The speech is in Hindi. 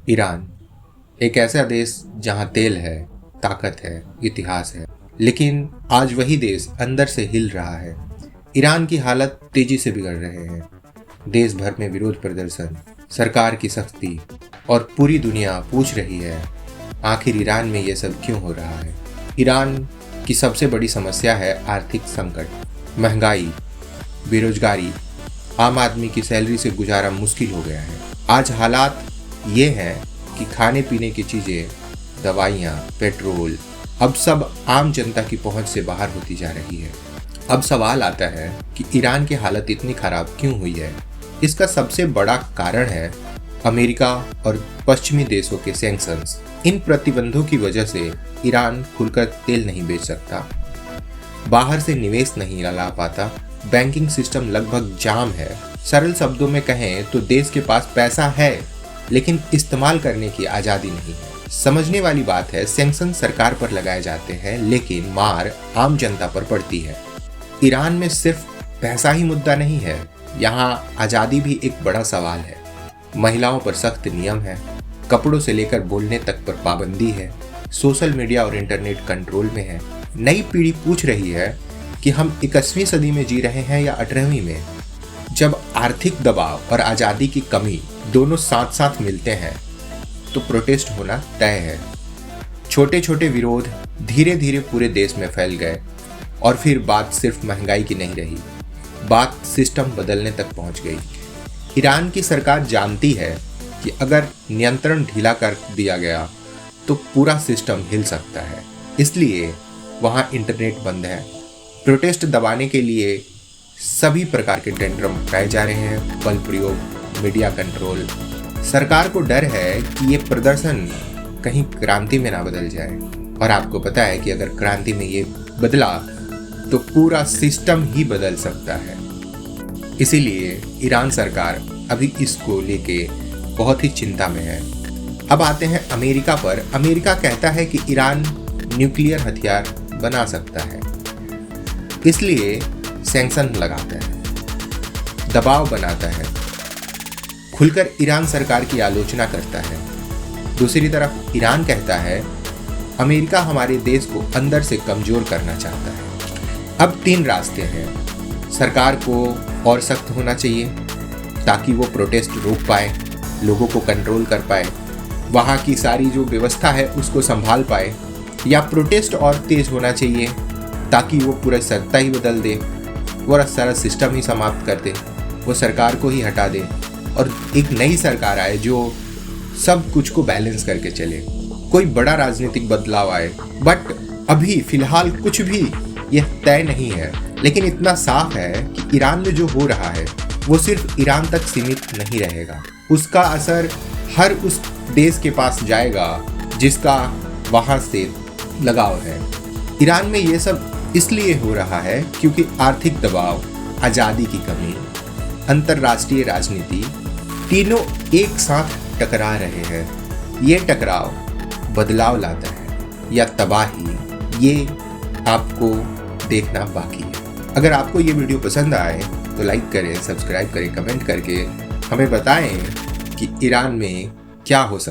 ईरान एक ऐसा देश जहां तेल है, ताकत है, इतिहास है, लेकिन आज वही देश अंदर से हिल रहा है। ईरान की हालत तेजी से बिगड़ रहे हैं। देश भर में विरोध प्रदर्शन, सरकार की सख्ती और पूरी दुनिया पूछ रही है आखिर ईरान में ये सब क्यों हो रहा है। ईरान की सबसे बड़ी समस्या है आर्थिक संकट, महंगाई, बेरोजगारी, आम आदमी की सैलरी से गुजारा मुश्किल हो गया है। आज हालात ये हैं कि खाने पीने की चीज़ें, दवाइयाँ, पेट्रोल अब सब आम जनता की पहुंच से बाहर होती जा रही है। अब सवाल आता है कि ईरान की हालत इतनी खराब क्यों हुई है। इसका सबसे बड़ा कारण है अमेरिका और पश्चिमी देशों के सैंक्शंस। इन प्रतिबंधों की वजह से ईरान खुलकर तेल नहीं बेच सकता, बाहर से निवेश नहीं ला पाता, बैंकिंग सिस्टम लगभग जाम है। सरल शब्दों में कहें तो देश के पास पैसा है लेकिन इस्तेमाल करने की आज़ादी नहीं है। समझने वाली बात है, सैंक्शन सरकार पर लगाए जाते हैं लेकिन मार आम जनता पर पड़ती है। ईरान में सिर्फ पैसा ही मुद्दा नहीं है, यहाँ आज़ादी भी एक बड़ा सवाल है। महिलाओं पर सख्त नियम है, कपड़ों से लेकर बोलने तक पर पाबंदी है, सोशल मीडिया और इंटरनेट कंट्रोल में है। नई पीढ़ी पूछ रही है कि हम 21वीं सदी में जी रहे हैं या 18वीं में। जब आर्थिक दबाव और आज़ादी की कमी दोनों साथ साथ मिलते हैं तो प्रोटेस्ट होना तय है। छोटे छोटे विरोध धीरे धीरे पूरे देश में फैल गए और फिर बात सिर्फ महंगाई की नहीं रही, बात सिस्टम बदलने तक पहुंच गई। ईरान की सरकार जानती है कि अगर नियंत्रण ढीला कर दिया गया तो पूरा सिस्टम हिल सकता है, इसलिए वहाँ इंटरनेट बंद है। प्रोटेस्ट दबाने के लिए सभी प्रकार के टेंडरम उठाए जा रहे हैं, बल प्रयोग, मीडिया कंट्रोल। सरकार को डर है कि ये प्रदर्शन कहीं क्रांति में ना बदल जाए, और आपको पता है कि अगर क्रांति में ये बदला तो पूरा सिस्टम ही बदल सकता है। इसीलिए ईरान सरकार अभी इसको लेके बहुत ही चिंता में है। अब आते हैं अमेरिका पर। अमेरिका कहता है कि ईरान न्यूक्लियर हथियार बना सकता है, इसलिए सैंक्शन लगाता है, दबाव बनाता है, खुलकर ईरान सरकार की आलोचना करता है। दूसरी तरफ ईरान कहता है अमेरिका हमारे देश को अंदर से कमजोर करना चाहता है। अब 3 रास्ते हैं। सरकार को और सख्त होना चाहिए ताकि वो प्रोटेस्ट रोक पाए, लोगों को कंट्रोल कर पाए, वहाँ की सारी जो व्यवस्था है उसको संभाल पाए, या प्रोटेस्ट और तेज होना चाहिए ताकि वो पूरा सत्ता ही बदल दे, वो सारा सिस्टम ही समाप्त कर दे, वो सरकार को ही हटा दे और एक नई सरकार आए जो सब कुछ को बैलेंस करके चले, कोई बड़ा राजनीतिक बदलाव आए। बट अभी फिलहाल कुछ भी यह तय नहीं है, लेकिन इतना साफ है कि ईरान में जो हो रहा है वो सिर्फ ईरान तक सीमित नहीं रहेगा, उसका असर हर उस देश के पास जाएगा जिसका वहाँ से लगाव है। ईरान में ये सब इसलिए हो रहा है क्योंकि आर्थिक दबाव, आज़ादी की कमी, अंतर्राष्ट्रीय राजनीति तीनों एक साथ टकरा रहे हैं। ये टकराव बदलाव लाता है या तबाही, ये आपको देखना बाकी है। अगर आपको ये वीडियो पसंद आए तो लाइक करें, सब्सक्राइब करें, कमेंट करके हमें बताएं कि ईरान में क्या हो सकता है।